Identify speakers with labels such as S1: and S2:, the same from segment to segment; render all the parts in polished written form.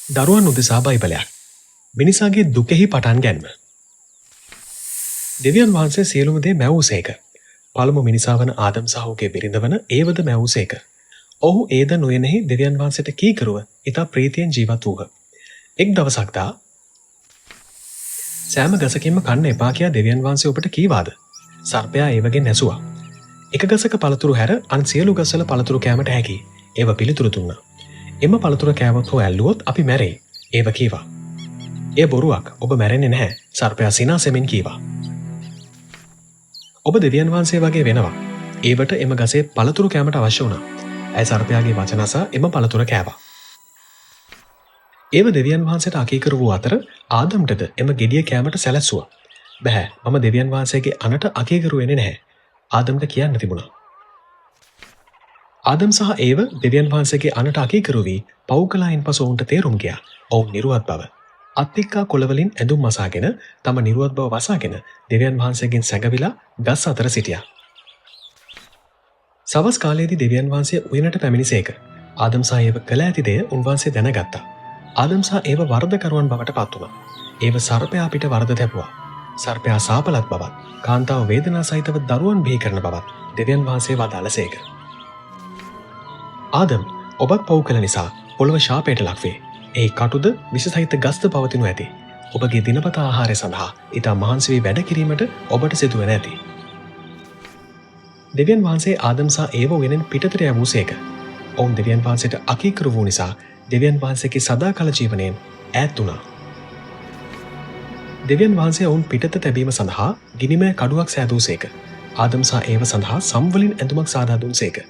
S1: දරුවන් උදෙසා බයිබලයක්. මිනිසාගේ දුකෙහි පටන් ගැන්ම. දෙවියන් වහන්සේ සියලුම දේ මැවූසේක. පළමු මිනිසා වන ආදම් සහෝගේ බිරිඳ වන ඒවද මැවූසේක. ඔහු ඒද නොයනෙහි දෙවියන් වහන්සේට කීකරුව ඉතා ප්‍රීතියෙන් ජීවත් වූහ. එක් දවසක් දා සෑම ගසකින්ම කන්න එපා කියා දෙවියන් වහන්සේ ඔබට කීවාද? සර්පයා ඒවගෙන් ඇසුවා. එක ගසක පළතුරු හැර අන් සියලු ගස්වල පළතුරු කෑමට හැකි. ඒව පිළිතුරු දුන්නා. එම පළතුර කෑවොත් හෝ ඇල්ලුවොත් අපි මැරෙයි. ඒව කීවා. ඒ බොරුවක්. ඔබ මැරෙන්නේ නැහැ. සර්පයා සිනාසෙමින් කීවා. ඔබ දෙවියන් වහන්සේ වගේ වෙනවා. ඒවට එම ගසේ පළතුරු කෑමට අවශ්‍ය වුණා. ඇය සර්පයාගේ වචන අසා එම පළතුර කෑවා. ඒව දෙවියන් වහන්සේට අකීකරු වූ අතර ආදම්ටද එම ගෙඩිය කෑමට සැලැස්සුවා. බැහැ, මම දෙවියන් වහන්සේගේ අනට අකීකරු වෙන්නේ නැහැ. ආදම්ට කියන්න තිබුණා. ආදම් සහ ඒව දෙවියන් වහන්සේගේ අනට අකීකරු වී පව් කළායින් පසු ඔවුන්ට තේරුම් ගියා ඔවුන් නිර්වත් බව. අත්තික්කා කොළවලින් ඇඳුම් මසාගෙන තම නිර්වත් බව වසාගෙන දෙවියන් වහන්සේගෙන් සැඟවිලා ගස් අතර සිටියා. සවස් කාලයේදී දෙවියන් වහන්සේ උයනට පැමිණිසේක. ආදම් සහ ඒව කළ ඇති දේ උන්වහන්සේ දැනගත්තා. ආදම් සහ ඒව වරදකරුවන් බවට පත් වුණා. ඒව සර්පයා පිට වරද තැබුවා. සර්පයා සාපලත් බවත් කාන්තාව වේදනා සහිතව දරුවන් බිහි කරන බවත් දෙවියන් වහන්සේ වදාළසේක. ආදම්, ඔබත් පව් කළ නිසා පොළව ශාපයට ලක්වේ. ඒ කටුද විෂ සහිත ගස්ද පවතිනු ඇති. ඔබගේ දිනපතා ආහාරය සඳහා ඉතා මහන්සි වී වැඩ කිරීමට ඔබට සිදුවන ඇති. දෙවියන් වහන්සේ ආදම් සහ ඒව උයනෙන් පිටතට යවූසේක. ඔවුන් දෙවියන් වහන්සේට අකීකරු වූ නිසා දෙවියන් වහන්සේගේ සදාකාල ජීවනයෙන් ඈත් වුණා. දෙවියන් වහන්සේ ඔවුන් පිටත තැබීම සඳහා ගිනිමය කඩුවක් සෑදූසේක. ආදම් සහ ඒව සඳහා සම් වලින් ඇඳුමක් සාදා දුන්සේක.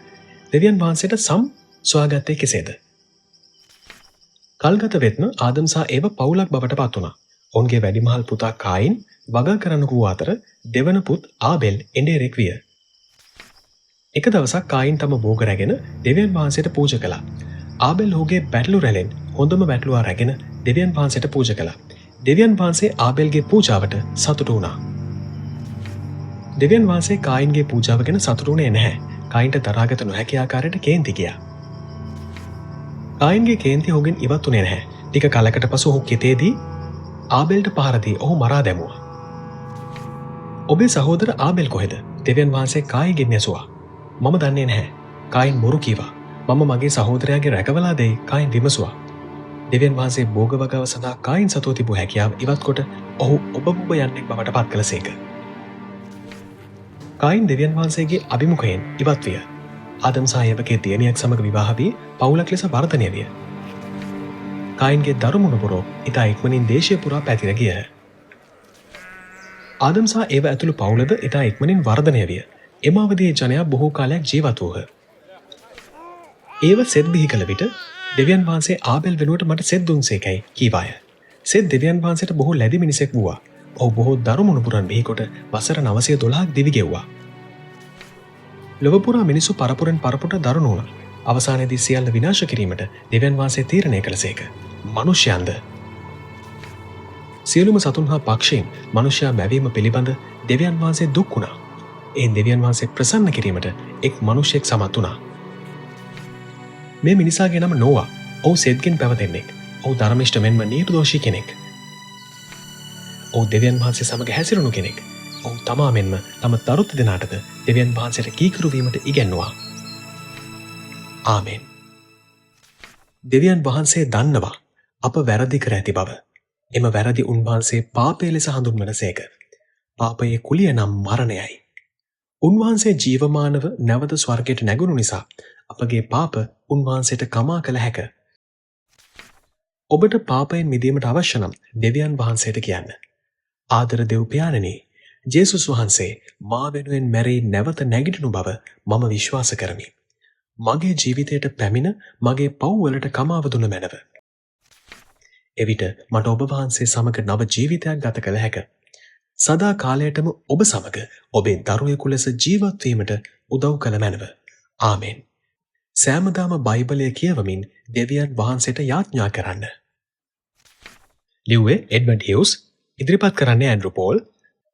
S1: දෙවියන් වහන්සේට සම් සොයාගත්තේ කෙසේද? කල්ගත වෙත්ම ආදම් සහ ඒව පවුලක් බවට පත් වුණා. ඔවුන්ගේ වැඩිමහල් පුතා කායින් වගා කරන්න වූ අතර දෙවන පුත් ආබෙල් එඬේරෙක් විය. එක දවසක් කායින් තම බෝග රැගෙන දෙවියන් වහන්සේට පූජා කළා. ආබෙල් ඔහුගේ බැටළු රැලෙන් හොඳම බැටළුවා රැගෙන දෙවියන් වහන්සේට පූජා කළා. දෙවියන් වහන්සේ ආබෙල්ගේ පූජාවට සතුටු වුණා. දෙවියන් වහන්සේ කායින්ගේ පූජාව ගැන සතුටු වුණේ නැහැ. කායින්ට දරාගත නොහැකි ආකාරයට කේන්ති ගියා. කායින්ගේ කේන්ති ඔහුගෙන් ඉවත් වුණේ නැහැ. ටික කලකට පසු ඔහු කෙතේදී ආබෙල්ට පහර දී ඔහු මරා දැමුවා. ඔබේ සහෝදර ආබෙල් කොහෙද? දෙවියන් වහන්සේ කායින්ගෙන් ඇසුවා. මම දන්නේ නැහැ. කායින් බොරු කීවා. මම මගේ සහෝදරයාගේ රැකවලා දෙයි. කායින් විමසුවා. දෙවියන් වහන්සේ භෝග වගාව සඳහා කායින් සතුව තිබූ හැකියාව ඉවත් කොට ඔහු ඔබ යන්නෙක් බවට පත් කළසේක. කායින් දෙවියන් වහන්සේගේ අභිමුඛයෙන් ඉවත් විය. ආදම් සහ ඒවගේ දියණියක් සමග විවාහ වී පවුලක් ලෙස වර්ධනය විය. කායින්ගේ දරුමුණුපුරෝ ඉතා ඉක්මනින් දේශය පුරා පැතිර ගියහ. ආදම් සහ ඒව ඇතුළු පවුලද ඉතා ඉක්මනින් වර්ධනය විය. එම අවධියේ ජනයා බොහෝ කාලයක් ජීවත් වූහ. ඒව සෙත් බිහි කළ විට දෙවියන් වහන්සේ ආබෙල් වෙනුවට මට සෙත් දුන්සේකයි කීවාය. සෙත් දෙවියන් වහන්සේට බොහෝ ලැබි මිනිසෙක් වූවා. ඔහු බොහෝ දරුමුණුපුරන් බිහිකොට වසර 912ක් දිවි ගෙව්වා. ලොව පුරා මිනිසු පරපුරෙන් පරපුරට දරුණු වුණා. අවසානයේදී සියල්ල විනාශ කිරීමට දෙවියන් වහන්සේ තීරණය කළසේක. මිනිසයන්ද සියලුම සතුන් හා පක්ෂීන් මිනිසයා මැවීම පිළිබඳ දෙවියන් වහන්සේ දුක් වුණා. ඒ දෙවියන් වහන්සේ ප්‍රසන්න කිරීමට එක් මිනිසෙක් සමත් වුණා. මේ මිනිසාගේ නම නෝවා. ඔහු සෙත්ගෙන් පැවතෙන්නෙක්. ඔහු ධර්මිෂ්ඨ මෙන්ම නිර්දෝෂී කෙනෙක්. ඔහු දෙවියන් වහන්සේ සමග හැසිරුණු කෙනෙක්. ඔහු තමා මෙන්ම තම දරුත් දෙනාටද දෙවියන් වහන්සේට කීකරු වීමට ඉගැන්වුවා. ආමෙන්. දෙවියන් වහන්සේ දන්නවා අප වැරදි කර ඇති බව. එම වැරදි උන්වහන්සේ පාපය ලෙස හඳුන්වනසේක. පාපයේ කුලිය නම් මරණයයි. උන්වහන්සේ ජීවමානව නැවත ස්වර්ගයට නැගුණු නිසා අපගේ පාප උන්වහන්සේට කමා කළ හැක. ඔබට පාපයෙන් මිදීමට අවශ්‍ය නම් දෙවියන් වහන්සේට කියන්න. ආදර දෙව් පියාණනි, ජේසුස් වහන්සේ මා වෙනුවෙන් මැරී නැවත නැගිටිනු බව මම විශ්වාස කරමි. මගේ ජීවිතයට පැමිණ මගේ පව් වලට කමාව දුන මැනව. එවිට මට ඔබ වහන්සේ සමග නව ජීවිතයක් ගත කළ හැක. සදා කාලයටම ඔබ සමග ඔබේ දරුවෙකු ලෙස ජීවත් වීමට උදව් කළ මැනව. ආමෙන්. සෑමදාම බයිබලය කියවමින් දෙවියන් වහන්සේට යාඥා කරන්න. ලිව්වේ එඩ්වඩ් හියුස්, ඉදිරිපත් කරන්නේ ඇන්ඩ්‍රු පෝල්.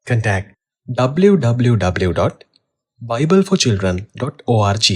S1: contact www.bibleforchildren.org